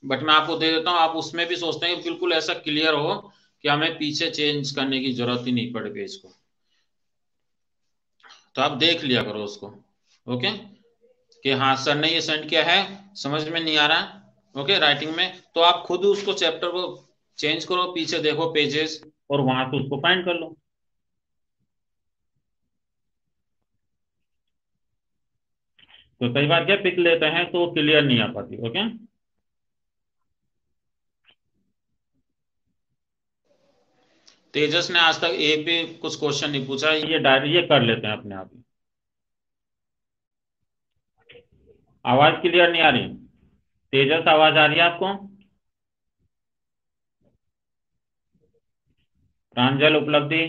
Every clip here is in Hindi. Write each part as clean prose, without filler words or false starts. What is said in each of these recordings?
बट मैं आपको दे देता हूँ, आप उसमें भी सोचते हैं कि बिल्कुल ऐसा क्लियर हो कि हमें पीछे चेंज करने की जरूरत ही नहीं पड़े पेज को। तो आप देख लिया करो उसको। ओके, कि हाँ सर ने ये सेंड किया है, समझ में नहीं आ रहा ओके राइटिंग में, तो आप खुद उसको चैप्टर को चेंज करो, पीछे देखो पेजेस, और वहां से उसको फाइंड कर लो। तो कई बार क्या पिक लेते हैं तो क्लियर नहीं आ पाती। ओके, तेजस ने आज तक एक भी कुछ क्वेश्चन नहीं पूछा, ये डायरी ये कर लेते हैं अपने आप ही। आवाज क्लियर नहीं आ रही? तेजस आवाज आ रही है आपको? प्रांजल उपलब्धि?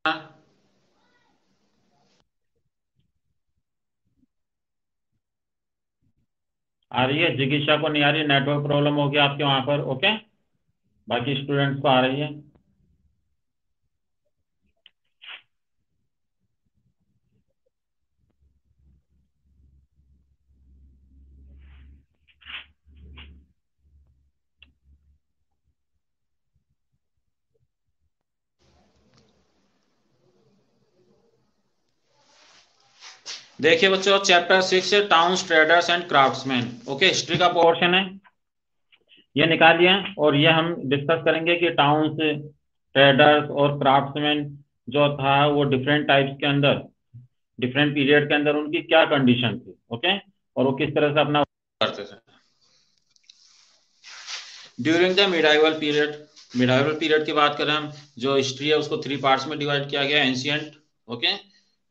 हाँ, आ रही है। जिज्ञासा को नहीं आ रही, नेटवर्क प्रॉब्लम हो गया आपके वहां पर। ओके, बाकी स्टूडेंट्स को आ रही है। देखिए बच्चों, चैप्टर 6 है towns traders and craftsman. Okay, history का पोर्शन है, ये निकालिए। और ये हम डिस्कस करेंगे कि टाउन्स ट्रेडर्स और क्राफ्ट्समैन जो था वो डिफरेंट टाइप्स के अंदर, डिफरेंट पीरियड के अंदर उनकी क्या कंडीशन थी। ओके, और वो किस तरह से अपना करते थे during the medieval period. Medieval period की बात करें हम, जो हिस्ट्री है उसको 3 पार्ट्स में डिवाइड किया गया, ancient, okay,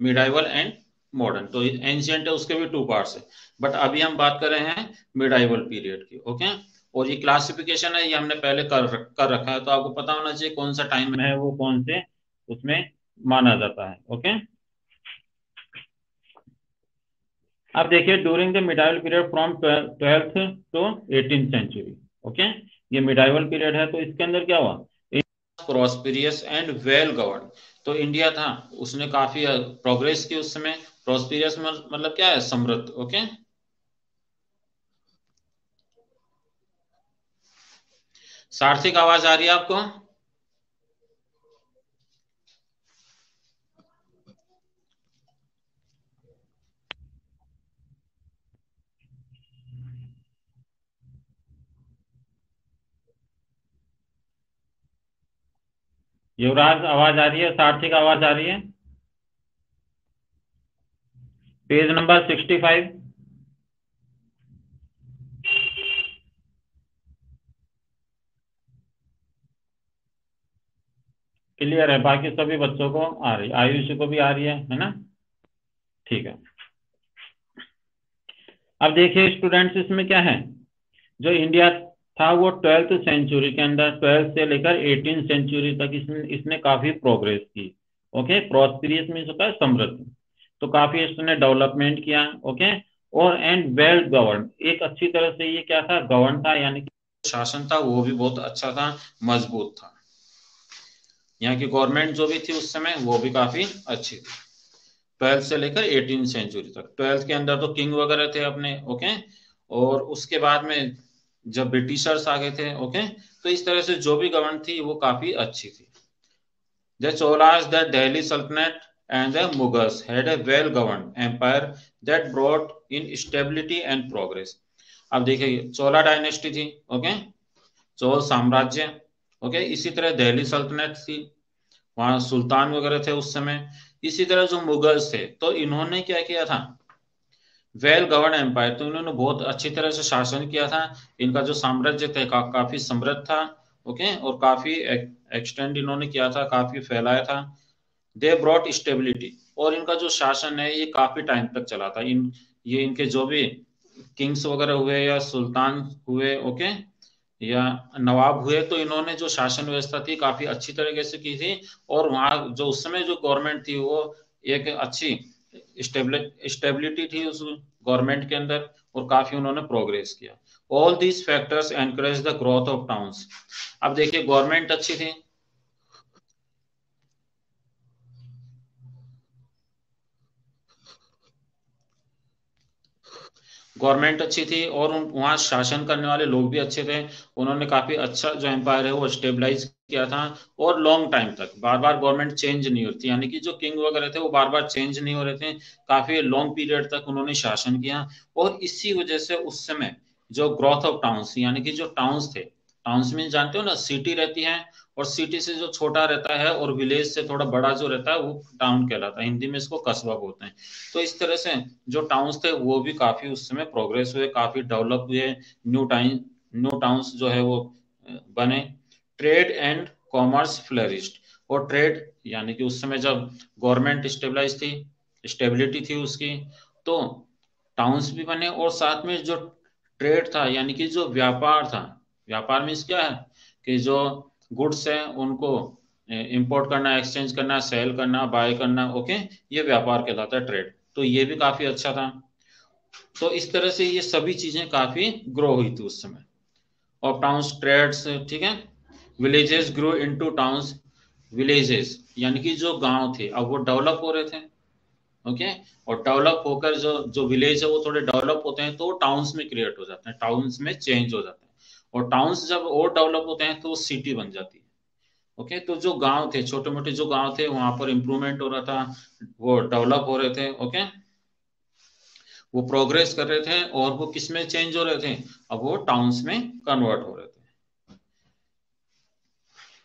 medieval and modern. तो एंशियंट है उसके भी 2 पार्ट्स है, बट अभी हम बात कर रहे हैं मिडाइवल पीरियड की। ओके, और ये क्लासिफिकेशन है, ये हमने पहले कर रखा है, तो आपको पता होना चाहिए कौन सा टाइम है वो कौन से उसमें माना जाता है। ओके, अब देखिए during the medieval period from 12th to 18th century. Okay, ये मिडाइवल पीरियड है, तो इसके अंदर क्या हुआ, प्रोस्पिरियस एंड वेल गवर्न। तो इंडिया था, उसने काफी प्रोग्रेस की उस समय। प्रोस्पिरियस मतलब क्या है, समृद्ध। ओके, सार्थिक आवाज आ रही है आपको? युवराज आवाज आ रही है? सार्थिक आवाज आ रही है? Page number 65। क्लियर है? बाकी सभी बच्चों को आ रही, आयुष को भी आ रही है ना? ठीक है। अब देखिए स्टूडेंट्स, इसमें क्या है, जो इंडिया था वो 12th सेंचुरी के अंदर, 12th से लेकर 18th सेंचुरी तक इसने इसने काफी प्रोग्रेस की। ओके, प्रॉस्पिरियस मीन्स होता है समृद्ध, तो काफी इसने डेवलपमेंट किया। ओके, और एंड वेल गवर्न, एक अच्छी तरह से ये क्या था, गवर्न था, यानी कि शासन था वो भी बहुत अच्छा था, मजबूत था। यहाँ की गवर्नमेंट जो भी थी उस समय वो भी काफी अच्छी थी, 12th से लेकर 18th सेंचुरी तक। 12th के अंदर तो किंग वगैरह थे अपने। ओके, और उसके बाद में जब ब्रिटिशर्स आ गए थे, ओके, तो इस तरह से जो भी गवर्नमेंट थी वो काफी अच्छी थी। The Cholas, the Delhi Sultanate, and the Mughals had a well-governed empire that brought in stability and progress. अब देखिए चोला डायनेस्टी थी, ओके, चोल साम्राज्य, ओके, इसी तरह दिल्ली सल्तनत थी, वहां सुल्तान वगैरह थे उस समय। इसी तरह जो मुगल्स थे, तो इन्होंने क्या किया था, वेल गवर्न एम्पायर, तो इन्होंने बहुत अच्छी तरह से शासन किया था। इनका जो साम्राज्य थे काफी समृद्ध था। ओके, और काफी एक्सटेंड इन्होंने किया था, काफी फैलाया था। दे ब्रॉट स्टेबिलिटी, और इनका जो शासन है ये काफी टाइम तक चला था। ये इनके जो भी किंग्स वगैरह हुए या सुल्तान हुए, ओके, या नवाब हुए, तो इन्होंने जो शासन व्यवस्था थी काफी अच्छी तरीके से की थी। और वहां जो उस समय जो गवर्नमेंट थी वो एक अच्छी स्टेबिलिटी थी उस गवर्नमेंट के अंदर, और काफी उन्होंने प्रोग्रेस किया। All these factors encourage the growth of towns. अब देखिए गवर्नमेंट अच्छी थी, गवर्नमेंट अच्छी थी और वहाँ शासन करने वाले लोग भी अच्छे थे। उन्होंने काफी अच्छा जो एम्पायर है वो स्टेबलाइज किया था। और लॉन्ग टाइम तक बार बार गवर्नमेंट चेंज नहीं होती, यानी कि जो किंग वगैरह थे वो बार बार चेंज नहीं हो रहे थे। काफी लॉन्ग पीरियड तक उन्होंने शासन किया। और इसी वजह से उस समय जो ग्रोथ ऑफ टाउन्स, यानी कि जो टाउन्स थे, टाउन्स में जानते हो ना, सिटी रहती है और सिटी से जो छोटा रहता है और विलेज से थोड़ा बड़ा जो रहता है वो टाउन कहलाता है। हिंदी में इसको कस्बा बोलते हैं। तो इस तरह से जो टाउन्स थे वो भी काफी उस समय प्रोग्रेस हुए, काफी डेवलप हुए। न्यू टाउन्स जो है वो बने। Trade and commerce flourished. और ट्रेड यानी कि उस समय जब गवर्नमेंट स्टेबलाइज थी, स्टेबिलिटी थी उसकी, तो टाउन्स भी बने। और साथ में जो ट्रेड था यानी कि जो व्यापार था, व्यापार मीन्स क्या है कि जो गुड्स है उनको इंपोर्ट करना, एक्सचेंज करना, सेल करना, बाय करना, ओके, ये व्यापार कहलाता है, ट्रेड। तो ये भी काफी अच्छा था। तो इस तरह से ये सभी चीजें काफी ग्रो हुई थी उस समय। और टाउन्स ट्रेड्स, ठीक है। Villages grow into towns. Villages यानी कि जो गांव थे अब वो डेवलप हो रहे थे, ओके। और डेवलप होकर जो जो विलेज है वो थोड़े डेवलप होते हैं तो टाउन्स में क्रिएट हो जाते हैं, टाउन्स में चेंज हो जाते हैं। और टाउन्स जब और डेवलप होते हैं तो सिटी बन जाती है, ओके। तो जो गांव थे, छोटे मोटे जो गांव थे, वहां पर इंप्रूवमेंट हो रहा था, वो डेवलप हो रहे थे, ओके। वो प्रोग्रेस कर रहे थे और वो किस में चेंज हो रहे थे, अब वो टाउन्स में कन्वर्ट हो रहे थे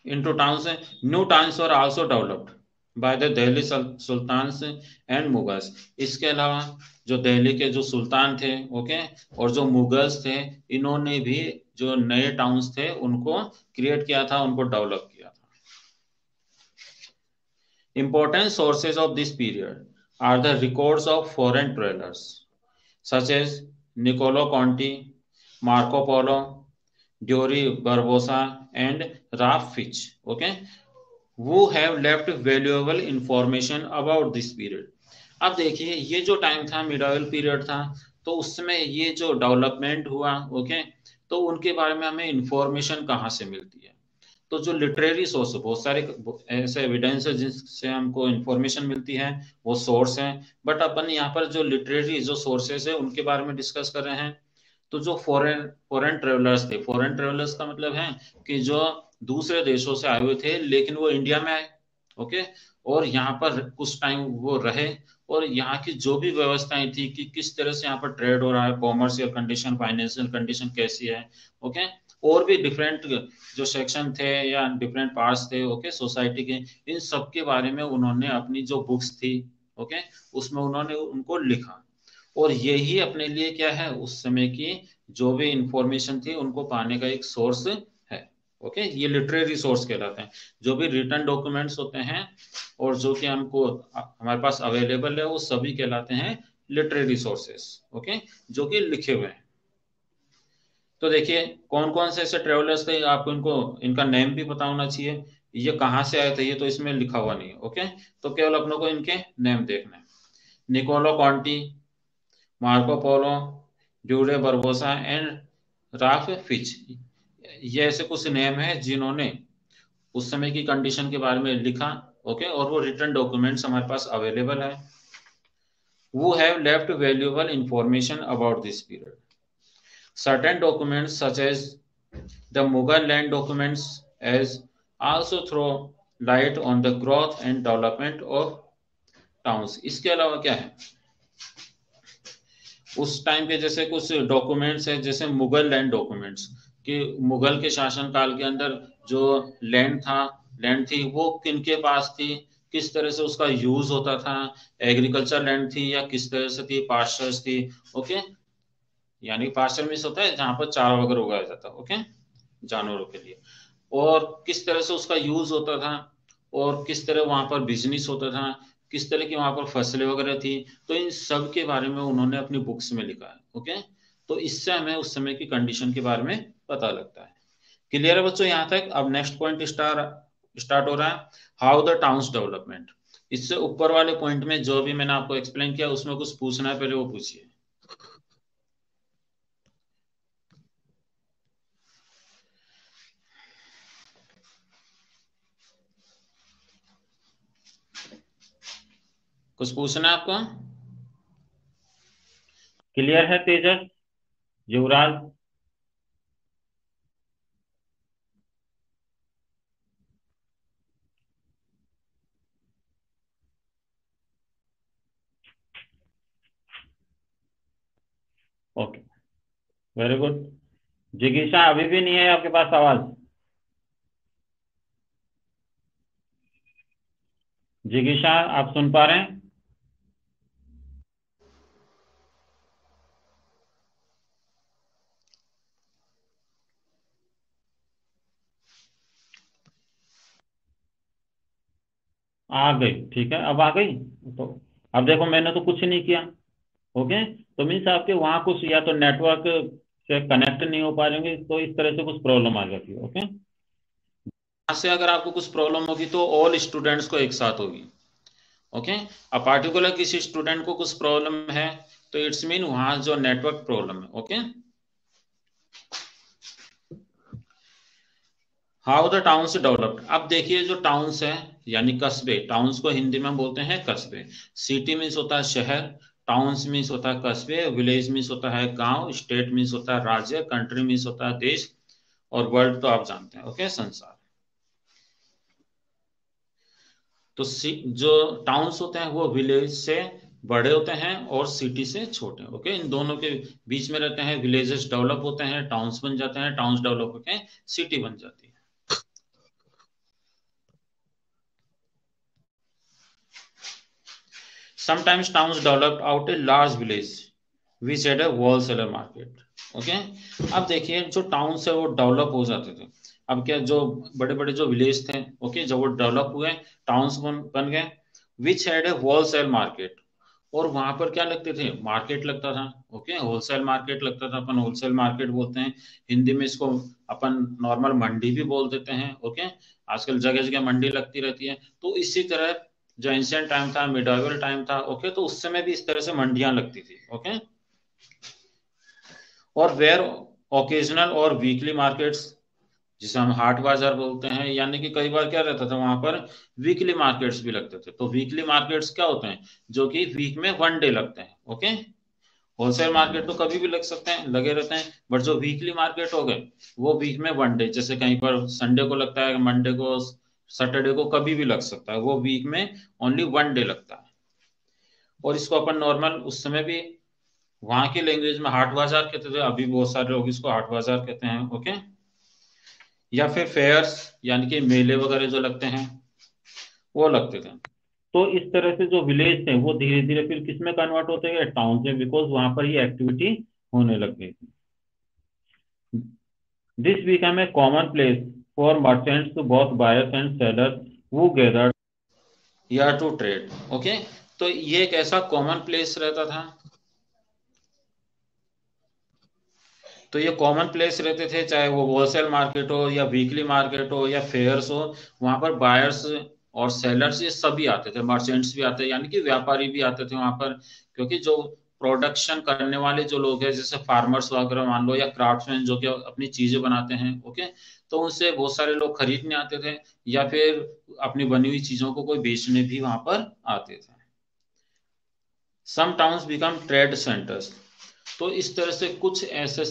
इनटू टाउन्स। न्यू टाउन्स और also developed by the Delhi sultans and Mughals. इसके अलावा जो दिल्ली के जो सुल्तान थे, ओके, और जो मुगल्स थे, इन्होंने भी जो नए टाउन्स थे उनको क्रिएट किया था, उनको डेवलप किया था। Important sources of this period are the records of foreign travelers such as Niccolo Conti, Marco Polo, Diori Barbosa, and Ralph Fitch, okay, who have left valuable information about this period. अब देखिए ये जो टाइम था मिडाइवल पीरियड था, तो उस समय ये जो डेवलपमेंट हुआ, ओके, तो उनके बारे में हमें इंफॉर्मेशन कहाँ से मिलती है। तो जो लिटरेरी सोर्स, बहुत सारे ऐसे एविडेंस है जिससे हमको इंफॉर्मेशन मिलती है, वो सोर्स हैं। बट अपन यहाँ पर जो लिटरेरी जो सोर्सेज है उनके बारे में डिस्कस कर रहे हैं। तो जो फॉरेन फॉरेन ट्रेवलर्स थे, फॉरेन ट्रेवलर्स का मतलब है कि जो दूसरे देशों से आए हुए थे लेकिन वो इंडिया में आए, ओके, और यहाँ पर कुछ टाइम वो रहे। और यहाँ की जो भी व्यवस्थाएं थी कि किस तरह से यहाँ पर ट्रेड हो रहा है, कॉमर्शियल कंडीशन, फाइनेंशियल कंडीशन कैसी है, ओके। और भी डिफरेंट जो सेक्शन थे या डिफरेंट पार्ट्स थे, ओके, सोसाइटी के, इन सब के बारे में उन्होंने अपनी जो बुक्स थी, ओके, उसमें उन्होंने उनको लिखा। और यही अपने लिए क्या है, उस समय की जो भी इंफॉर्मेशन थी उनको पाने का एक सोर्स है, ओके। ये लिटरेरी सोर्स कहलाते हैं। जो भी रिटर्न डॉक्यूमेंट्स होते हैं और जो कि हमको हमारे पास अवेलेबल है वो सभी कहलाते हैं लिटरेरी सोर्सेस, ओके, जो कि लिखे हुए हैं। तो देखिए कौन कौन से ऐसे ट्रेवलर्स थे, आपको इनको इनका नेम भी पता होना चाहिए। ये कहाँ से आए थे ये तो इसमें लिखा हुआ नहीं है, ओके। तो केवल अपनों को इनके नेम देखना है। Niccolo Conti, Marco Polo, Duarte Barbosa and Ralph Fitch. ये ऐसे कुछ नेम है जिन्होंने उस समय की कंडीशन के बारे में लिखा, ओके, और वो रिटर्न डॉक्यूमेंट्स हमारे पास अवेलेबल है। Who have left valuable information about this period. Certain documents such as the Mughal land documents as also throw light on the growth and development of towns. इसके अलावा क्या है, उस टाइम के जैसे कुछ डॉक्यूमेंट्स है जैसे मुगल लैंड डॉक्यूमेंट्स, कि मुगल के शासन काल के अंदर जो लैंड था, लैंड थी वो किनके पास थी, किस तरह से उसका यूज होता था, एग्रीकल्चर लैंड थी या किस तरह से थी, पास्चर्स थी, ओके। यानी पास्चर मीन्स होता है जहां पर चारा वगैरह उगाया जाता है, ओके, जानवरों के लिए। और किस तरह से उसका यूज होता था और किस तरह वहां पर बिजनेस होता था, किस तरह की वहां पर फसलें वगैरह थी। तो इन सब के बारे में उन्होंने अपनी बुक्स में लिखा है, ओके। तो इससे हमें उस समय की कंडीशन के बारे में पता लगता है। क्लियर है बच्चों यहाँ तक। अब नेक्स्ट पॉइंट स्टार्ट हो रहा है, हाउ द टाउन्स डेवलपमेंट। इससे ऊपर वाले पॉइंट में जो भी मैंने आपको एक्सप्लेन किया उसमें कुछ पूछना है पहले वो पूछिए। कुछ पूछना है आपको। क्लियर है Tejas, Yuvraj? Okay, very good. जिगीशा अभी भी नहीं है आपके पास आवाज? जिगीशा, आप सुन पा रहे हैं? आ गई, ठीक है, अब आ गई। तो अब देखो, मैंने तो कुछ नहीं किया। ओके, तो मीन्स आपके वहां कुछ या तो नेटवर्क से कनेक्ट नहीं हो पा रहे होंगे, तो इस तरह से कुछ प्रॉब्लम आ जाती है। ओके, यहाँ से अगर आपको कुछ प्रॉब्लम होगी तो ऑल स्टूडेंट्स को एक साथ होगी। ओके, अब पार्टिकुलर किसी स्टूडेंट को कुछ प्रॉब्लम है तो इट्स मीन वहां जो नेटवर्क प्रॉब्लम है। Okay, how the towns developed. अब देखिए जो टाउन्स है यानी कस्बे, टाउन्स को हिंदी में बोलते हैं कस्बे। सिटी मीन्स होता है शहर, टाउन्स मीन्स होता है कस्बे, विलेज मीन्स होता है गांव, स्टेट मीन्स होता है राज्य, कंट्री मीन्स होता है देश, और वर्ल्ड तो आप जानते हैं, ओके, संसार। तो जो टाउन्स होते हैं वो विलेज से बड़े होते हैं और सिटी से छोटे। ओके, इन दोनों के बीच में रहते हैं, विलेजेस डेवलप होते हैं, टाउन्स बन जाते हैं, टाउन्स डेवलप होते हैं, सिटी बन जाती है। Sometimes towns developed out a large village which had a wholesaler market. Okay, अब देखिए जो टाउन्स है वो डेवलप हो जाते थे। अब क्या, जो बड़े बड़े जो विलेज थे, ओके, जब वो डेवलप हुए, टाउन्स बन गए, which had a wholesale market, और वहां पर क्या लगते थे, मार्केट लगता था। ओके, होलसेल मार्केट लगता था, अपन होलसेल मार्केट बोलते हैं हिंदी में इसको, अपन नॉर्मल मंडी भी बोल देते हैं। ओके, आजकल जगह जगह मंडी लगती रहती है। तो इसी तरह जो एंशियंट टाइम था, मिडाइवल टाइम था, ओके, तो उस समय भी इस तरह से मंडियां लगती थी। ओके, और वेयर ओकेजनल और वीकली मार्केट्स, जिसे हम हाट बाजार बोलते हैं, यानी कि कई बार क्या रहता था वहां पर, वीकली मार्केट्स भी लगते थे। तो वीकली मार्केट्स क्या होते हैं, जो कि वीक में वन डे लगते हैं। ओके, होलसेल मार्केट तो कभी भी लग सकते हैं, लगे रहते हैं, बट जो वीकली मार्केट हो गए वो वीक में वन डे, जैसे कहीं पर संडे को लगता है, मंडे को, सैटरडे को, कभी भी लग सकता है, वो वीक में ओनली वन डे लगता है। और इसको अपन नॉर्मल उस समय भी वहां की लैंग्वेज में हाट बाजार कहते थे, अभी बहुत सारे लोग इसको हाट बाजार कहते हैं। ओके, या फिर फेयर्स, यानी कि मेले वगैरह जो लगते हैं वो लगते थे। तो इस तरह से जो विलेज थे वो धीरे धीरे फिर किस में कन्वर्ट होते गए, टाउन में, बिकॉज वहां पर ये एक्टिविटी होने लग गई थी। This become a common place for merchants, both buyers and sellers, who gathered या टू ट्रेड। ओके, तो ये एक ऐसा कॉमन प्लेस रहता था, तो ये कॉमन प्लेस रहते थे, चाहे वो होलसेल मार्केट हो या वीकली मार्केट हो या फेयर्स हो, वहां पर बायर्स और सेलर्स ये सभी आते थे, मर्चेंट्स भी आते, यानी कि व्यापारी भी आते थे वहां पर। क्योंकि जो प्रोडक्शन करने वाले जो लोग हैं, जैसे फार्मर्स वगैरह मान लो, या क्राफ्ट्समैन जो कि अपनी चीजें बनाते हैं, ओके, तो उनसे बहुत सारे लोग खरीदने आते थे, या फिर अपनी बनी हुई चीजों को कोई बेचने भी वहां पर आते थे। सम टाउन्स बिकम ट्रेड सेंटर्स। तो इस तरह से कुछ ऐसे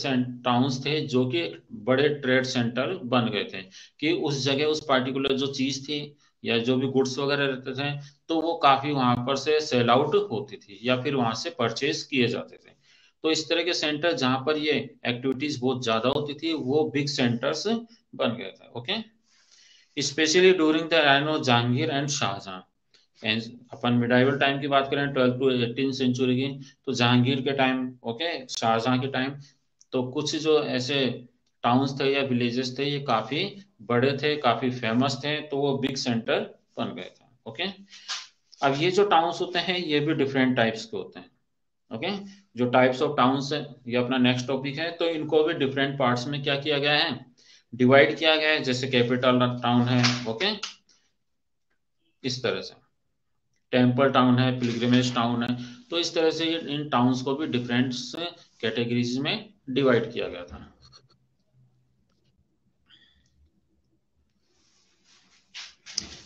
टाउन्स थे जो कि बड़े ट्रेड सेंटर बन गए थे, कि उस जगह उस पार्टिकुलर जो चीज थी या जो भी गुड्स वगैरह रहते थे, तो वो काफी वहां पर से सेल आउट होती थी या फिर वहां से परचेज किए जाते थे। तो इस तरह के सेंटर जहां पर ये एक्टिविटीज बहुत ज्यादा होती थी वो बिग सेंटर्स बन गए थे। Okay, specially during the reign of Jahangir and Shahjahan. अपन मिडाइवल टाइम की बात करें, 12 to 18 सेंचुरी की, तो जहांगीर के टाइम, ओके, शाहजहां के टाइम, तो कुछ जो ऐसे टाउन्स थे या विलेजेस थे ये काफी बड़े थे, काफी फेमस थे, तो वो बिग सेंटर बन गए थे। ओके, अब ये जो टाउन्स होते हैं ये भी डिफरेंट टाइप्स के होते हैं। ओके, जो टाइप्स ऑफ टाउन्स है ये अपना नेक्स्ट टॉपिक है, तो इनको भी डिफरेंट पार्ट्स में क्या किया गया है, डिवाइड किया गया है। जैसे कैपिटल टाउन है, ओके, इस तरह से टेम्पल टाउन है, पिलग्रिमेज टाउन है, तो इस तरह से इन टाउन्स को भी डिफरेंट कैटेगरीज में डिवाइड किया गया था।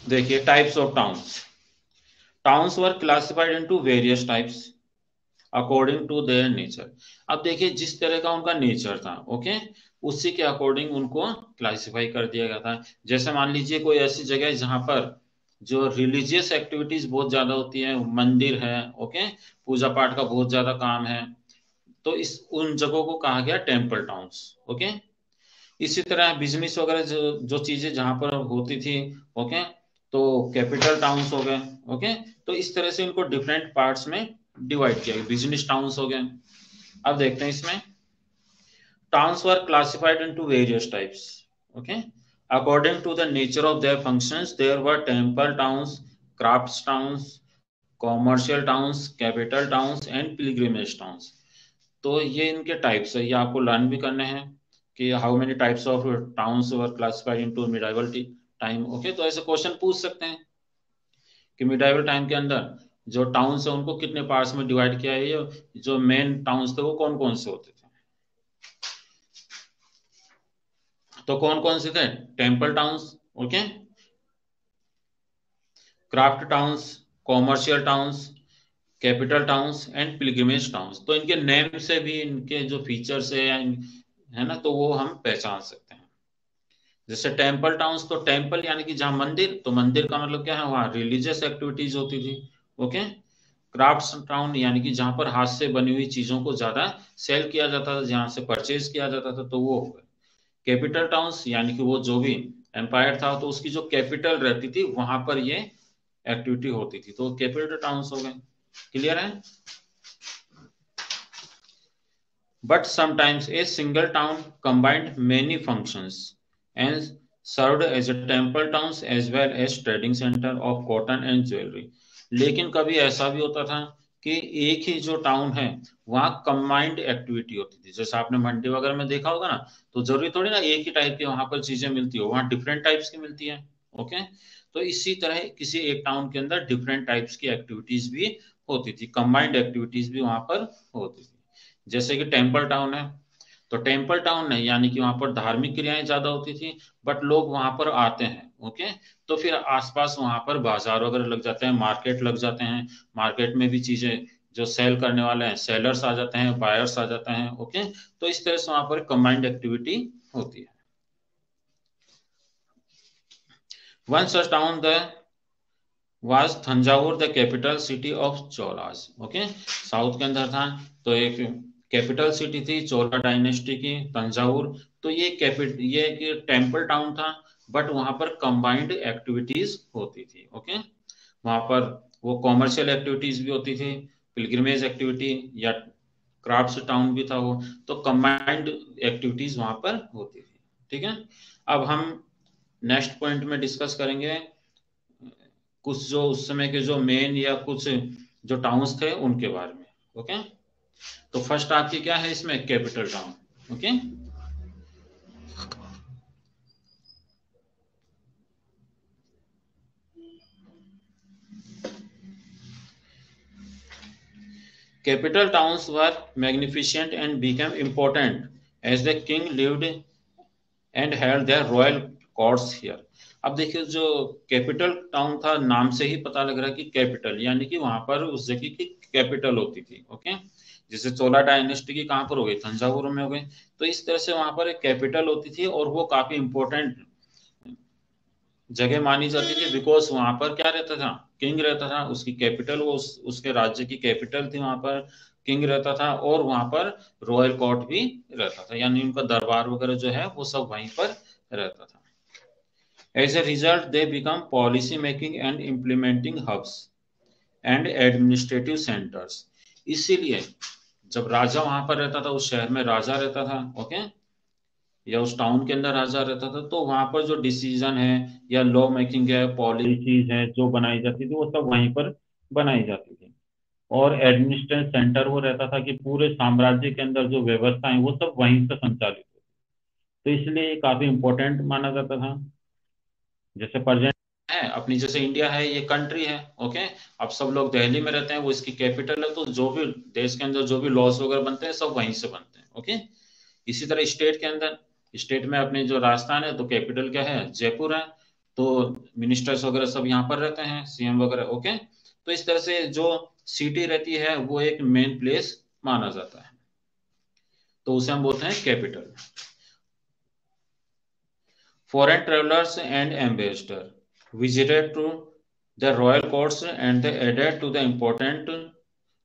देखिए types of towns, towns were classified into various types according to their nature. अब देखिए जिस तरह का उनका नेचर था, ओके, उसी के अकॉर्डिंग उनको क्लासिफाई कर दिया गया था। जैसे मान लीजिए कोई ऐसी जगह है जहां पर जो रिलीजियस एक्टिविटीज बहुत ज्यादा होती है, मंदिर है, ओके, पूजा पाठ का बहुत ज्यादा काम है, तो इस उन जगहों को कहा गया टेम्पल टाउन्स, ओके। इसी तरह बिजनेस वगैरह जो चीजें जहां पर होती थी, ओके, तो कैपिटल टाउन्स हो गए, ओके। तो इस तरह से इनको डिफरेंट पार्ट्स में डिवाइड किया गया, बिजनेस टाउन्स हो गए। अब देखते हैं इसमें, towns were classified into various types. Okay, according to the nature of their functions, there were temple towns, crafts towns, commercial towns, capital towns, and pilgrimage towns. तो ये इनके टाइप्स है, ये आपको लर्न भी करने हैं कि how many types of towns were classified into medieval time. Okay, तो ऐसे क्वेश्चन पूछ सकते हैं कि मिडाइवल टाइम के अंदर जो टाउन्स है उनको कितने पार्ट्स में डिवाइड किया है, जो मेन टाउन्स थे वो कौन कौन से होते थे। तो कौन कौन से थे, temple towns, okay, craft towns, commercial towns, capital towns and pilgrimage towns. तो इनके नेम से भी इनके जो फीचर्स है ना, तो वो हम पहचान सकते हैं। जैसे टेम्पल टाउन्स, तो टेम्पल यानी कि जहां मंदिर, तो मंदिर का मतलब क्या है, वहां रिलीजियस एक्टिविटीज होती थी, ओके। क्राफ्ट्स टाउन यानी कि जहां पर हाथ से बनी हुई चीजों को ज्यादा सेल किया जाता था, जहां से परचेज किया जाता था, तो वो हो गए। कैपिटल टाउन्स यानी कि वो जो भी एम्पायर था तो उसकी जो कैपिटल रहती थी वहां पर ये एक्टिविटी होती थी, तो कैपिटल टाउन्स हो गए। क्लियर है। But sometimes a single town combined many functions and served as a temple towns as well as trading centre of cotton and jewellery. लेकिन कभी ऐसा भी होता था कि एक ही जो टाउन है वहां कंबाइंड एक्टिविटी होती थी। जैसे आपने मंडी वगैरह में देखा होगा ना, तो जरूरी थोड़ी ना एक ही टाइप की वहां पर चीजें मिलती हो, वहां डिफरेंट टाइप्स की मिलती है, ओके। तो इसी तरह किसी एक टाउन के अंदर डिफरेंट टाइप्स की एक्टिविटीज भी होती थी, कंबाइंड एक्टिविटीज भी वहां पर होती थी। जैसे कि टेम्पल टाउन है, तो टेम्पल टाउन है यानी कि वहां पर धार्मिक क्रियाएं ज्यादा होती थी, बट लोग वहां पर आते हैं, ओके। तो फिर आसपास वहां पर बाजार वगैरह लग जाते हैं, मार्केट लग जाते हैं, मार्केट में भी चीजें जो सेल करने वाले हैं, सेलर्स आ जाते हैं, बायर्स आ जाते हैं, ओके। तो इस तरह से वहां पर कंबाइंड एक्टिविटी होती है। One such town the was Thanjavur, the capital city of Cholas, okay. South के अंदर था, तो एक कैपिटल सिटी थी चोला डायनेस्टी की, तंजावुर। तो ये एक टेम्पल टाउन था, बट वहां पर कंबाइंड एक्टिविटीज होती थी, ओके। वहां पर वो कॉमर्शियल एक्टिविटीज भी होती थी, पिलग्रिमेज एक्टिविटी या क्राफ्ट्स टाउन भी था वो, तो कंबाइंड एक्टिविटीज वहां पर होती थी। ठीक है। अब हम नेक्स्ट पॉइंट में डिस्कस करेंगे कुछ जो उस समय के जो मेन या कुछ जो टाउन्स थे उनके बारे में, ओके। तो फर्स्ट आपकी क्या है इसमें, capital town, okay. Capital towns were magnificent and became important as the king lived and held their royal courts here. अब देखिए जो कैपिटल टाउन था, नाम से ही पता लग रहा है कि कैपिटल यानी कि वहां पर उस जगह की कैपिटल होती थी, ओके। जैसे चोला डायनेस्टी की कहां पर हो गई, तंजावुर में हो गई। तो इस तरह से वहां पर एक कैपिटल होती थी और वो काफी इंपॉर्टेंट जगह मानी जाती थी, बिकॉज वहां पर क्या रहता था, किंग रहता था, उसकी कैपिटल वो उसके राज्य की कैपिटल थी, वहां पर किंग रहता था और वहां पर रॉयल कोर्ट भी रहता था, यानी उनका दरबार वगैरह जो है वो सब वहीं पर रहता था। As a result they become policy making and implementing hubs and administrative centres. इसीलिए जब राजा वहां पर रहता था, उस शहर में राजा रहता था, ओके, या उस टाउन के अंदर राजा रहता था, तो वहां पर जो डिसीजन है या लॉ मेकिंग है, पॉलिसीज है जो बनाई जाती थी, वो सब वहीं पर बनाई जाती थी। और एडमिनिस्ट्रेशन सेंटर वो रहता था कि पूरे साम्राज्य के अंदर जो व्यवस्था है वो सब वहीं से संचालित होती। तो इसलिए ये काफी इंपॉर्टेंट माना जाता था। जैसे प्रेजेंट है अपनी, जैसे इंडिया है, ये कंट्री है, ओके। अब सब लोग दिल्ली में रहते हैं, वो इसकी कैपिटल है, तो जो भी देश के अंदर जो भी लॉज वगैरह बनते हैं सब वहीं से बनते हैं, ओके। इसी तरह स्टेट के अंदर, स्टेट में अपने जो राजस्थान है, तो कैपिटल क्या है, जयपुर है, तो मिनिस्टर्स वगैरह सब यहाँ पर रहते हैं, सीएम वगैरह, ओके। तो इस तरह से जो सिटी रहती है वो एक मेन प्लेस माना जाता है, तो उसे हम बोलते हैं capital. Foreign travellers and ambassador visited to the royal courts and they added to the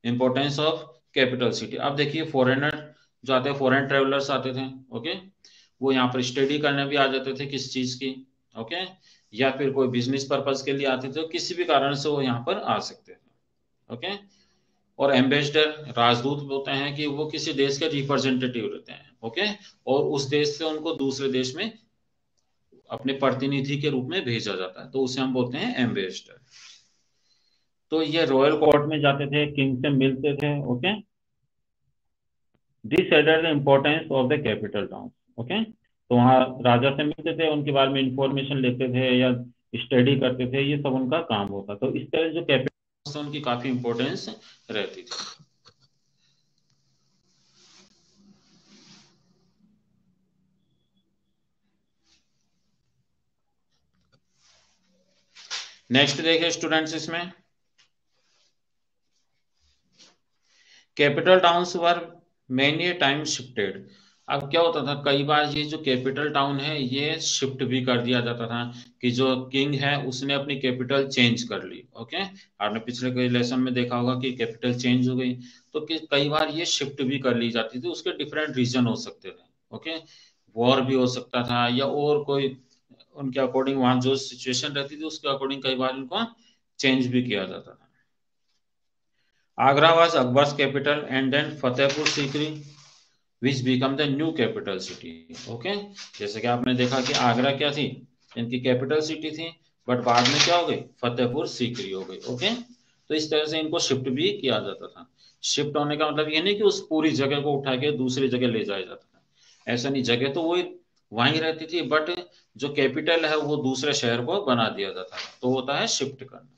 importance of capital city. अब देखिए फॉरेनर जो आते हैं, फॉरेन ट्रेवलर्स आते थे, ओके, वो यहाँ पर स्टडी करने भी आ जाते थे किस चीज की, ओके, या फिर कोई बिजनेस पर्पज के लिए आते थे, किसी भी कारण से वो यहाँ पर आ सकते थे, ओके। और एम्बेसडर राजदूत होते हैं कि वो किसी देश के रिप्रेजेंटेटिव रहते हैं, ओके, और उस देश से उनको दूसरे देश में अपने प्रतिनिधि के रूप में भेजा जाता है, तो उसे हम बोलते हैं एम्बेसडर। तो ये रॉयल कोर्ट में जाते थे, किंग से मिलते थे, okay. This added the importance of the capital town, okay. तो वहाँ राजा से मिलते थे, उनके बारे में इंफॉर्मेशन लेते थे या स्टडी करते थे, ये सब उनका काम होता। तो इस तरह जो कैपिटल उनकी काफी इंपॉर्टेंस रहती थी। नेक्स्ट देखिए स्टूडेंट्स, इसमें capital towns were many time shifted. अब क्या होता था, कई बार ये जो कैपिटल टाउन है ये शिफ्ट भी कर दिया जाता था, कि जो किंग है उसने अपनी कैपिटल चेंज कर ली, ओके। आपने पिछले कई लेसन में देखा होगा कि कैपिटल चेंज हो गई, तो कई बार ये शिफ्ट भी कर ली जाती थी, उसके डिफरेंट रीजन हो सकते थे, ओके। वॉर भी हो सकता था या और कोई उनके अकॉर्डिंग वहां जो सिचुएशन रहती थी उसके अकॉर्डिंग कई बार इनको चेंज भी किया जाता था। Agra was Akbar's capital and then Fatehpur Sikri which become the new capital city, okay। जैसे कि आपने देखा कि आगरा क्या थी, इनकी कैपिटल सिटी थी, बट बाद में क्या हो गई, फतेहपुर सीकरी हो गई, ओके। तो इस तरह से इनको शिफ्ट भी किया जाता था। शिफ्ट होने का मतलब ये नहीं कि उस पूरी जगह को उठा के दूसरी जगह ले जाया जाता था, ऐसा नहीं, जगह तो वही वहीं रहती थी, बट जो कैपिटल है वो दूसरे शहर को बना दिया जाता है, तो होता है शिफ्ट करना।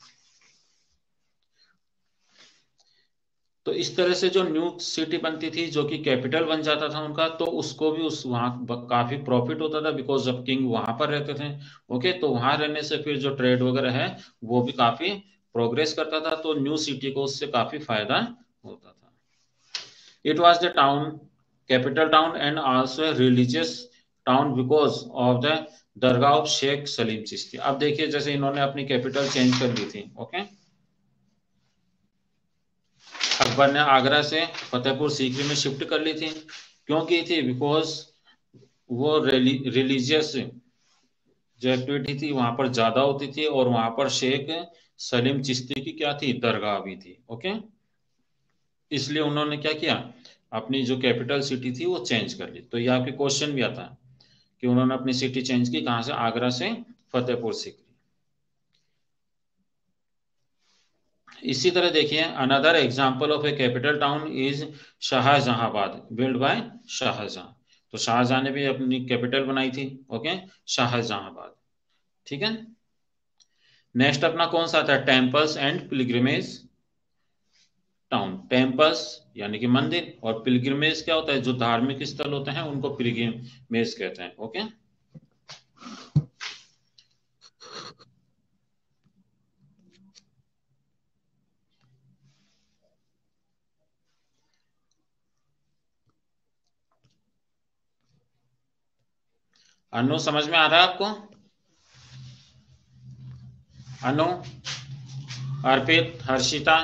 तो इस तरह से जो न्यू सिटी बनती थी, जो कि कैपिटल बन जाता था उनका, तो उसको भी उस वहां काफी प्रॉफिट होता था, बिकॉज जब किंग वहां पर रहते थे, ओके। तो वहां रहने से फिर जो ट्रेड वगैरह है वो भी काफी प्रोग्रेस करता था, तो न्यू सिटी को उससे काफी फायदा होता था। It was the town capital town and also religious town because of the dargah of Sheikh Salim Chishti. अब देखिए जैसे इन्होंने अपनी कैपिटल चेंज कर ली थी, ओके। अकबर ने आगरा से फतेहपुर सीकरी में शिफ्ट कर ली थी, क्यों की थी, बिकॉज वो रिलीजियस जो एक्टिविटी थी वहां पर ज्यादा होती थी, और वहां पर शेख सलीम चिश्ती की क्या थी, दरगाह भी थी, ओके। इसलिए उन्होंने क्या किया, अपनी जो कैपिटल सिटी थी वो चेंज कर ली। तो ये आपके क्वेश्चन भी आता है कि उन्होंने अपनी सिटी चेंज की, कहां से, आगरा से फतेहपुर सीकरी। इसी तरह देखिए another example of a capital town is Shahjahanabad, built by Shahjahan. तो शाहजहां ने भी अपनी कैपिटल बनाई थी, ओके, शाहजहांबाद, ठीक है। नेक्स्ट अपना कौन सा आता है, temples and pilgrimage town. Temples यानी कि मंदिर, और पिलग्रिमेज क्या होता है, जो धार्मिक स्थल होते हैं उनको पिलग्रिमेज कहते हैं, ओके। अनु समझ में आ रहा है आपको, अनु, अर्पित, हर्षिता,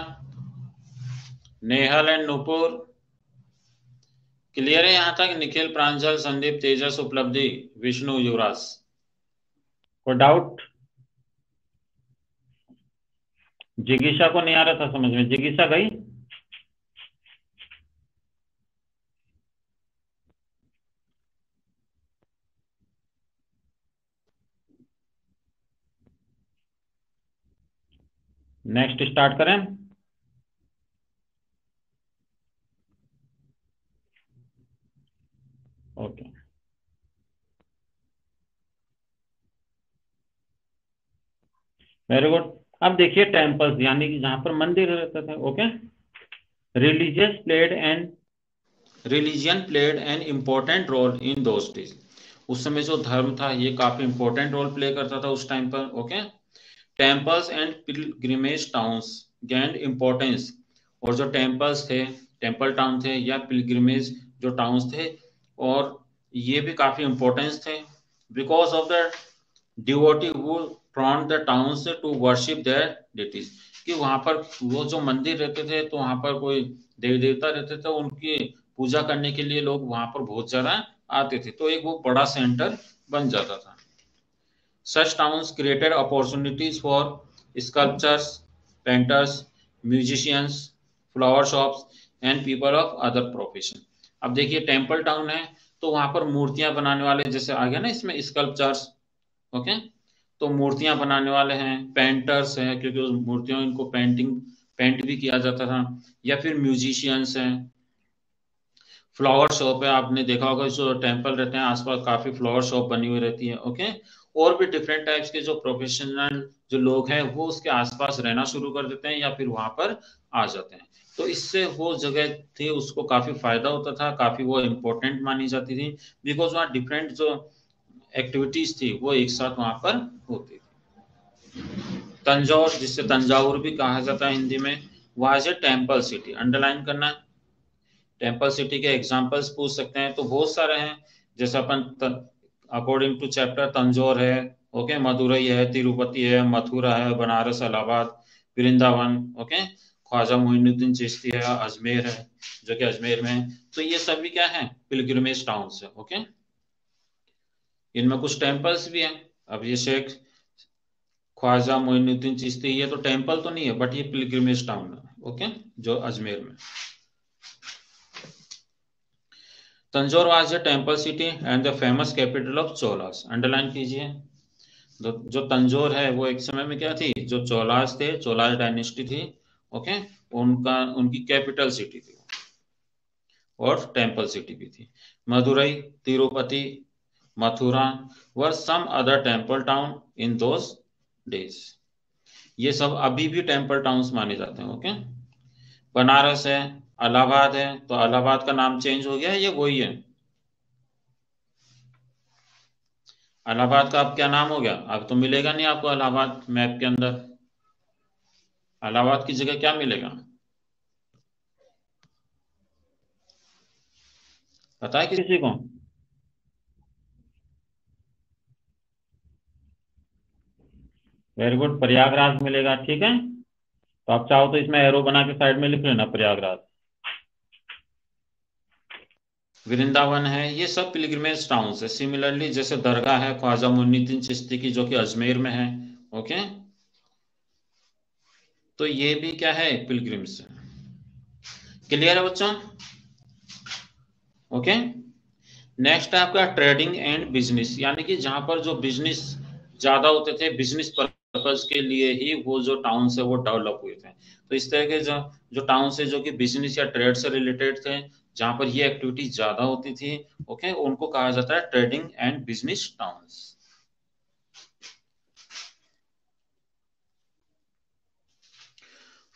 नेहल एंड नूपुर, क्लियर है यहां तक, निखिल, प्रांजल, संदीप, तेजस, उपलब्धि, विष्णु, युवराज, कोई डाउट। जिगीशा को नहीं आ रहा था समझ में, जिगीशा गई। नेक्स्ट स्टार्ट करें। Okay, very good. अब देखिए टेम्पल्स यानी कि जहां पर मंदिर रहते थे, okay. Religious played and religion played an important role in those days. उस समय जो धर्म था ये काफी इंपॉर्टेंट रोल प्ले करता था उस टाइम पर, okay. Temples and pilgrimage towns gained importance और जो टेम्पल्स थे, टेम्पल टाउन थे या पिलग्रिमेज जो टाउन्स थे, और ये भी काफी इंपॉर्टेंस थे because of the devotee who from the towns to worship their deities, कि वहां पर वो जो मंदिर रहते थे तो वहां पर कोई देवी देवता रहते थे, उनकी पूजा करने के लिए लोग वहां पर बहुत ज्यादा आते थे, तो एक वो बड़ा सेंटर बन जाता था। Such towns created opportunities for sculptors, painters, musicians, flower shops and people of other profession। अब देखिए टेम्पल टाउन है तो वहां पर मूर्तियां बनाने वाले, जैसे आ गया ना इसमें स्कल्पचर्स, ओके, तो मूर्तियां बनाने वाले हैं, पेंटर्स हैं क्योंकि उस मूर्तियों इनको पेंट भी किया जाता था, या फिर म्यूजिशियंस हैं, फ्लावर शॉप है, आपने देखा होगा जो टेम्पल रहते हैं आसपास काफी फ्लावर शॉप बनी हुई रहती है, ओके, और भी डिफरेंट टाइप्स के जो प्रोफेशनल जो लोग हैं वो उसके आसपास रहना शुरू कर देते हैं या फिर वहां पर आ जाते हैं, तो इससे वो जगह थी उसको काफी फायदा होता था, काफी वो इम्पोर्टेंट मानी जाती थी बिकॉज वहाँ डिफरेंट जो एक्टिविटीज थी वो एक साथ वहां पर होती थी। तंजौर, जिससे तंजावुर भी कहा जाता है हिंदी में, वहां से टेम्पल सिटी अंडरलाइन करना। टेम्पल सिटी के एग्जांपल्स पूछ सकते हैं तो बहुत सारे हैं, जैसे अपन अकॉर्डिंग टू चैप्टर तंजौर है, ओके, मदुरई है, तिरुपति है, मथुरा है, बनारस, इलाहाबाद, वृंदावन, ओके, ख्वाजा मोइनुद्दीन चिश्ती है, अजमेर है जो कि अजमेर में है, तो ये सभी क्या है पिलग्रिमेज टाउन्स है, ओके। इनमें कुछ टेम्पल्स भी हैं। अब ये शेख ख्वाजा मोइनुद्दीन चिश्ती, ये तो टेम्पल तो नहीं है बट ये पिलग्रिमेज टाउन है, ओके, जो अजमेर में। Tanjore was the temple city and the famous capital of Cholas, underline कीजिए। जो तंजौर है वो एक समय में क्या थी, जो चोलास थे, चोलास डायनेस्टी थी, ओके, उनकी कैपिटल सिटी थी और टेम्पल सिटी भी थी। Madurai, Tirupati, Mathura were some other temple town in those days, ये सब अभी भी टेम्पल टाउन्स माने जाते हैं, ओके। बनारस है, इलाहाबाद है, तो इलाहाबाद का नाम चेंज हो गया है, ये वही है। इलाहाबाद का अब क्या नाम हो गया, अब तो मिलेगा नहीं आपको इलाहाबाद मैप के अंदर, इलाहाबाद की जगह क्या मिलेगा, पता है किसी को? वेरी गुड, प्रयागराज मिलेगा, ठीक है। तो आप चाहो तो इसमें एरो बना के साइड में लिख लेना प्रयागराज। वृंदावन है, ये सब पिलग्रिमेज टाउन्स है। सिमिलरली जैसे दरगाह है ख्वाजा मुइनुद्दीन चिश्ती की जो कि अजमेर में है, ओके, तो ये भी क्या है पिलग्रिम्स है। क्लियर है बच्चों? ओके, नेक्स्ट है आपका ट्रेडिंग एंड बिजनेस, यानी कि जहां पर जो बिजनेस ज्यादा होते थे, बिजनेस पर्पज के लिए ही वो जो टाउन है वो डेवलप हुए थे, तो इस तरह के जो जो टाउन है जो कि बिजनेस या ट्रेड से रिलेटेड थे, जहां पर ये एक्टिविटी ज्यादा होती थी, ओके, उनको कहा जाता है trading and business towns.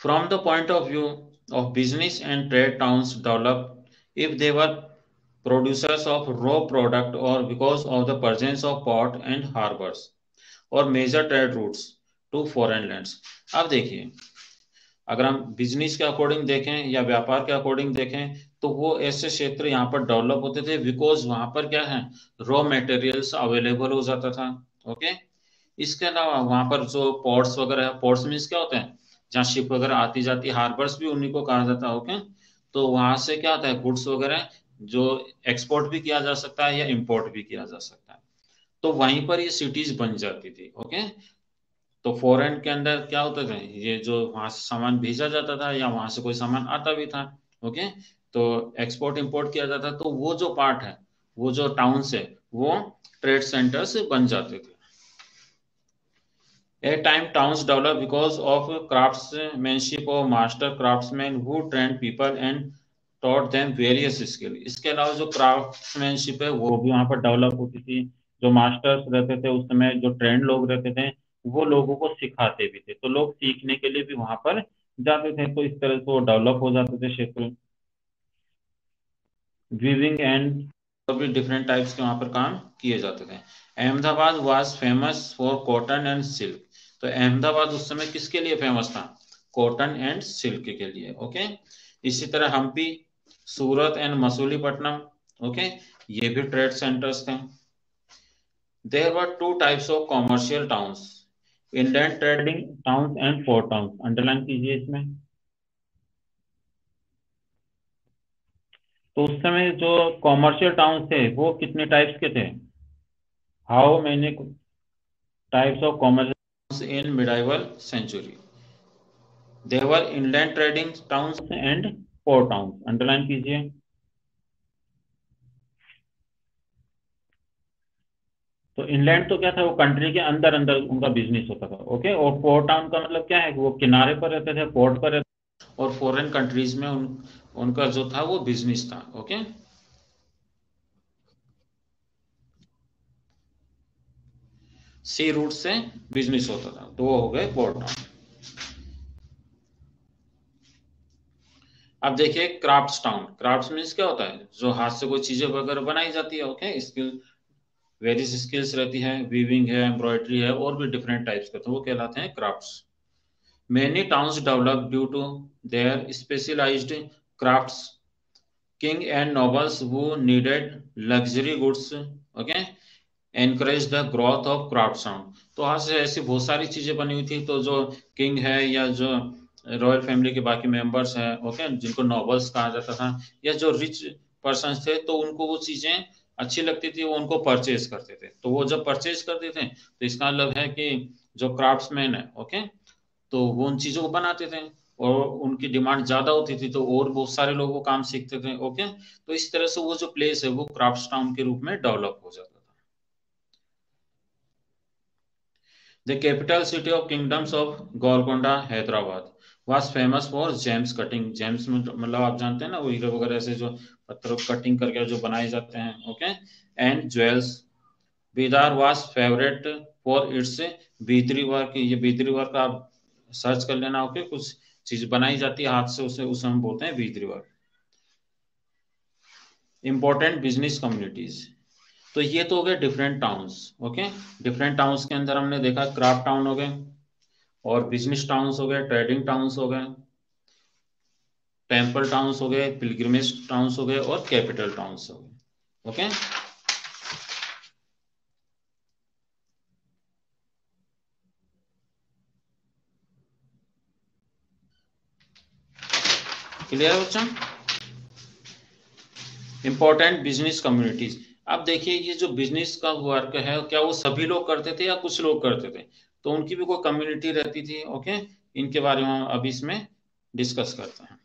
From the point of view of business and trade, towns developed if they were producers of raw product or because of the presence of port and harbors और major trade routes to foreign lands. अब देखिए अगर हम बिजनेस के अकॉर्डिंग देखें या व्यापार के अकॉर्डिंग देखें तो वो ऐसे क्षेत्र यहाँ पर डेवलप होते थे बिकॉज वहां पर क्या है रॉ मटेरियल्स अवेलेबल हो जाता था, ओके। इसके अलावा वहां पर जो पोर्ट्स वगैरह है, पोर्ट्स मीन्स क्या होते हैं जहाँ शिप वगैरह आती जाती है, हार्बर्स भी उन्हीं को कहा जाता है, ओके। तो वहां से क्या होता है गुड्स वगैरह जो एक्सपोर्ट भी किया जा सकता है या इम्पोर्ट भी किया जा सकता है, तो वहीं पर ये सिटीज बन जाती थी, ओके। तो फॉरेन के अंदर क्या होता था, ये जो वहां से सामान भेजा जाता था या वहां से कोई सामान आता भी था, ओके, तो एक्सपोर्ट इंपोर्ट किया जाता, तो वो जो पार्ट है वो जो टाउन्स है वो ट्रेड सेंटर्स बन जाते थे। At time towns developed because of craftsmanship of master craftsmen who trained people and taught them various skill। इसके अलावा जो क्राफ्ट्समैनशिप है वो भी वहाँ पर डेवलप होती थी, जो मास्टर्स रहते थे उस समय, जो ट्रेंड लोग रहते थे वो लोगों को सिखाते भी थे, तो लोग सीखने के लिए भी वहां पर जाते थे, तो इस तरह से वो डेवलप हो जाते थे क्षेत्र। वीविंग एंड सभी डिफरेंट टाइप्स के वहां पर काम किए जाते थे। Ahmedabad was famous for cotton and silk, तो अहमदाबाद उस समय किसके लिए फेमस था, कॉटन एंड सिल्क के लिए। ओके, इसी तरह हम्पी, सूरत एंड मसूलीपट्टनम, ओके, ये भी ट्रेड सेंटर्स थे। There were two types of commercial towns, Indian trading towns and port towns. Underline कीजिए इसमें। तो उस समय जो कॉमर्शियल टाउन्स थे वो कितने टाइप्स के थे? How many types of commercial in medieval century? There were inland trading towns and port towns. Underline कीजिए। तो इंलैंड तो क्या था, वो कंट्री के अंदर अंदर उनका बिजनेस होता था। ओके, और पोर्ट टाउन का मतलब क्या है कि वो किनारे पर रहते थे, पोर्ट पर रहते थे, और फॉरेन कंट्रीज में उनका जो था वो बिजनेस था। ओके, सी रूट से बिजनेस होता था, तो वो हो गए पोर्ट टाउन। अब देखिए क्राफ्ट्स टाउन। क्राफ्ट्स मीन्स क्या होता है, जो हाथ से कोई चीजें वगैरह बनाई जाती है। ओके, स्किल, वेरियस स्किल्स रहती है, वीविंग है, एम्ब्रॉयडरी है, और भी डिफरेंट टाइप्स के, तो वो कहलाते हैं crafts. Many towns developed due to their specialized crafts. King and nobles who needed luxury goods, okay, encouraged the growth of crafts town. तो आज से ऐसी बहुत सारी चीजें बनी हुई थी, तो जो किंग है या जो रॉयल फैमिली के बाकी मेंबर्स हैं, ओके, जिनको नॉबल्स कहा जाता था, या जो रिच पर्सन थे, तो उनको वो चीजें अच्छी लगती थी, वो उनको परचेज करते थे। तो वो जब परचेज करते थे, तो इसका मतलब है कि जो क्राफ्ट्समैन है, ओके, तो वो उन चीजों को बनाते थे, और उनकी डिमांड ज्यादा होती थी, तो और बहुत सारे लोग वो काम सीखते थे। ओके, तो इस तरह से वो जो प्लेस है वो क्राफ्ट टाउन के रूप में डेवलप हो जाता था। The capital city of kingdoms of Golconda Hyderabad was famous for James cutting. James मतलब आप जानते हैं ना, वो हीरे वगैरह से जो पत्थरों को कटिंग करके जो बनाए जाते हैं। Okay, and jewels. Bidar was favourite for its bidri work. ये बीतरी वर्क आप सर्च कर लेना। ओके, कुछ चीज बनाई जाती है हाथ से, उसे हम बोलते हैं बीतरी वर्क। इंपॉर्टेंट बिजनेस कम्युनिटीज, तो ये तो हो गए different towns. Okay, different towns के अंदर हमने देखा क्राफ्ट टाउन हो गए, और बिजनेस टाउन्स हो गए, ट्रेडिंग टाउन्स हो गए, टेम्पल टाउन्स हो गए, पिलग्रिमेज टाउन्स हो गए, और कैपिटल टाउन्स हो गए। ओके, क्लियर है बच्चा? Important business communities. अब देखिए ये जो बिजनेस का वर्क है, क्या वो सभी लोग करते थे या कुछ लोग करते थे? तो उनकी भी कोई कम्युनिटी रहती थी। ओके, इनके बारे में हम अभी इसमें डिस्कस करते हैं।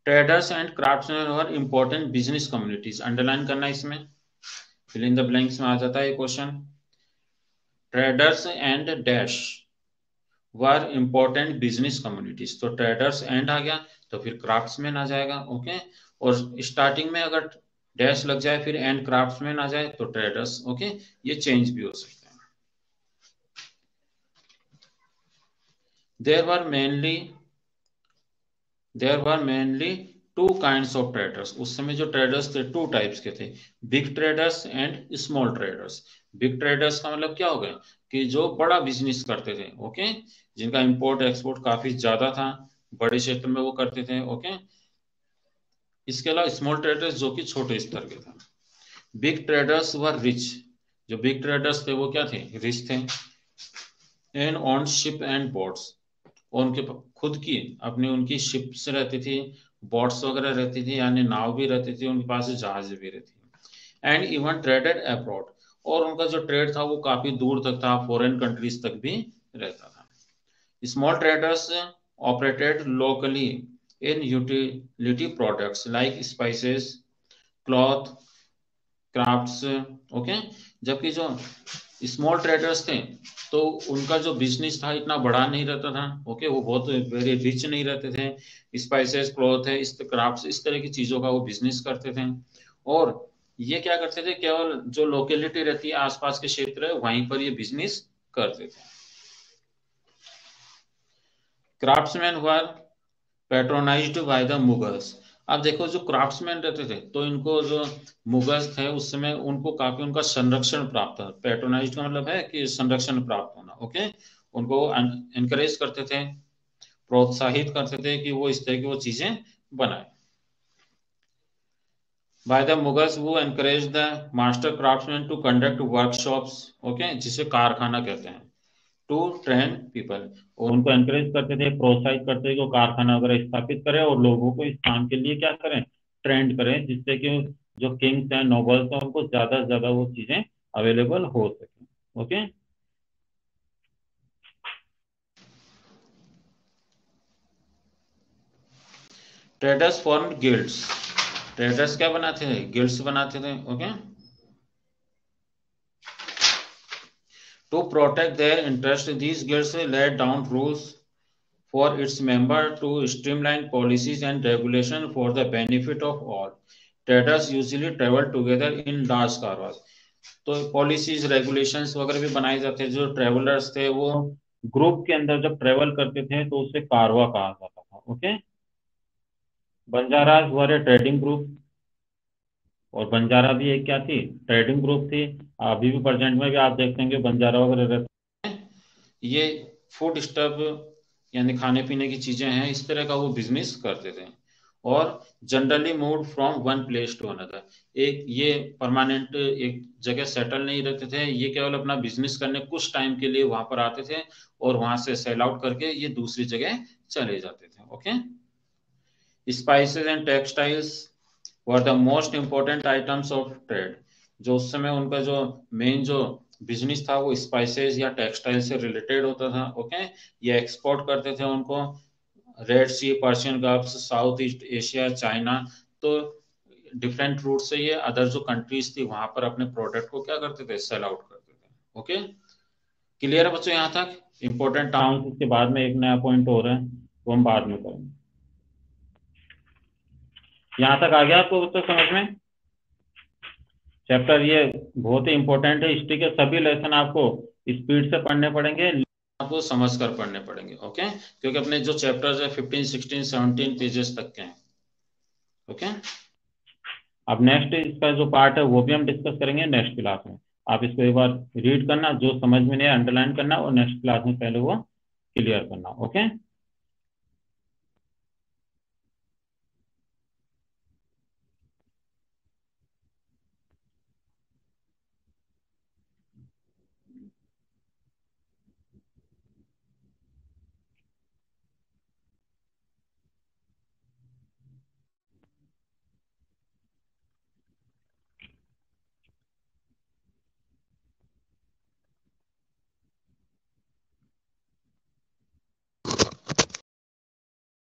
ट्रेडर्स एंड क्राफ्ट्समैन और इंपॉर्टेंट बिजनेस कम्युनिटीज। अंडरलाइन करना इसमें, फिल इन द ब्लैंक्स में आ जाता है ये question. Traders and dash were important business communities. तो ट्रेडर्स एंड आ गया, तो फिर क्राफ्ट्समैन आ जाएगा। ओके, और स्टार्टिंग में अगर डैश लग जाए फिर एंड क्राफ्ट्समैन आ जाए तो ट्रेडर्स। ओके, ये चेंज भी हो सकता है। There were mainly there were mainly two kinds of traders. उस समय जो ट्रेडर्स थे टू टाइप्स के थे, big traders and small traders. Big traders का मतलब क्या हो गया कि जो बड़ा बिजनेस करते थे। ओके, जिनका इंपोर्ट एक्सपोर्ट काफी ज्यादा था, बड़े क्षेत्र में वो करते थे। ओके, इसके अलावा स्मॉल ट्रेडर्स जो कि छोटे स्तर के थे। Big traders were rich. जो बिग ट्रेडर्स थे वो क्या थे, रिच थे। And on ship and boats, और उनके खुद की अपनी उनकी शिप्स रहती थी, बोट्स वगैरह रहती थी, यानी नाव भी रहती थी उनके पास, जहाज भी रहती थी। एंड इवन ट्रेडेड अब्रॉड, और उनका जो ट्रेड था वो काफी दूर तक था, फॉरेन कंट्रीज तक भी रहता था। Small traders operated locally in utility products like spices, cloth, crafts. Okay, जबकि जो स्मॉल ट्रेडर्स थे तो उनका जो बिजनेस था इतना बड़ा नहीं रहता था। ओके, वो बहुत वेरी रिच नहीं रहते थे। स्पाइसेस, क्लॉथ है, इस क्राफ्ट्स, इस तरह की चीजों का वो बिजनेस करते थे। और ये क्या करते थे, केवल जो लोकेलिटी रहती है, आसपास के क्षेत्र है, वहीं पर ये बिजनेस करते थे। क्राफ्ट्समैन हुआ पैट्रोनाइज्ड बाय द मुगल्स। अब देखो जो क्राफ्ट्समैन रहते थे, तो इनको जो मुगल्स थे उस समय उनको काफी उनका संरक्षण प्राप्त था। पैट्रोनाइज्ड का मतलब है कि संरक्षण प्राप्त होना। ओके, उनको एनकरेज करते थे। प्रोत्साहित करते थे कि वो इस तरह की वो चीजें बनाए। बाय द मुगल्स वो encourage the master craftsman to conduct workshops, okay, जिसे कारखाना कहते हैं, टू ट्रेन पीपल। उनको एनकरेज करते थे, प्रोत्साहित करते थे कि वो कारखाना वगैरह स्थापित करें और लोगों को इस काम के लिए क्या करें, ट्रेंड करें, जिससे कि जो किंग्स हैं, नोबल्स हैं, उनको ज्यादा से ज्यादा वो चीजें अवेलेबल हो सके। Okay. Traders form guilds, traders क्या बनाते थे, गिल्ड्स बनाते थे, okay, to protect their interest. These guilds laid down rules for its member to streamline policies and regulation for the benefit of all. Traders usually travel together in large caravans. तो पॉलिसीज रेगुलेशंस वगैरह भी बनाए जाते हैं। जो ट्रेवलर्स थे वो ग्रुप के अंदर जब ट्रेवल करते थे तो उसे कारवा कहा जाता था। ओके। बंजाराज वर ए ट्रेडिंग ग्रुप, और बंजारा भी एक क्या थी, ट्रेडिंग ग्रुप थी। अभी भी प्रेजेंट में भी आप देखते हैं कि बंजारा वगैरह रहते हैं। ये फूड स्टफ यानी खाने पीने की चीजें हैं, इस तरह का वो बिजनेस करते थे। और generally move from one place to another, एक ये परमानेंट एक जगह सेटल नहीं रहते थे, ये केवल अपना बिजनेस करने कुछ टाइम के लिए वहां पर आते थे और वहां से सेल आउट करके ये दूसरी जगह चले जाते थे। Okay. Spices and textiles were the most important items of trade. जो उस समय उनका जो मेन जो बिजनेस था वो स्पाइसेस या टेक्सटाइल से रिलेटेड होता था। ओके। ये एक्सपोर्ट करते थे उनको Red Sea, Persian Gulf, South East Asia, China, तो डिफरेंट रूट से ये अदर जो कंट्रीज थी वहां पर अपने प्रोडक्ट को क्या करते थे, सेल आउट करते थे। ओके, क्लियर है बच्चों यहाँ तक? इंपॉर्टेंट टाउन, इसके बाद में एक नया पॉइंट हो रहा है वो हम बाद में करेंगे। यहाँ तक आ गया आपको बच्चों समझ में? चैप्टर ये बहुत ही इंपॉर्टेंट है, हिस्ट्री के सभी लेसन आपको स्पीड से पढ़ने पड़ेंगे, आपको समझ कर पढ़ने पड़ेंगे। ओके, क्योंकि अपने जो चैप्टर्स है 15, 16, 17 पेजेस तक के हैं। ओके। अब नेक्स्ट इसका जो पार्ट है वो भी हम डिस्कस करेंगे नेक्स्ट क्लास में। आप इसको एक बार रीड करना, जो समझ में नहीं अंडरलाइन करना, और नेक्स्ट क्लास में पहले वो क्लियर करना। ओके।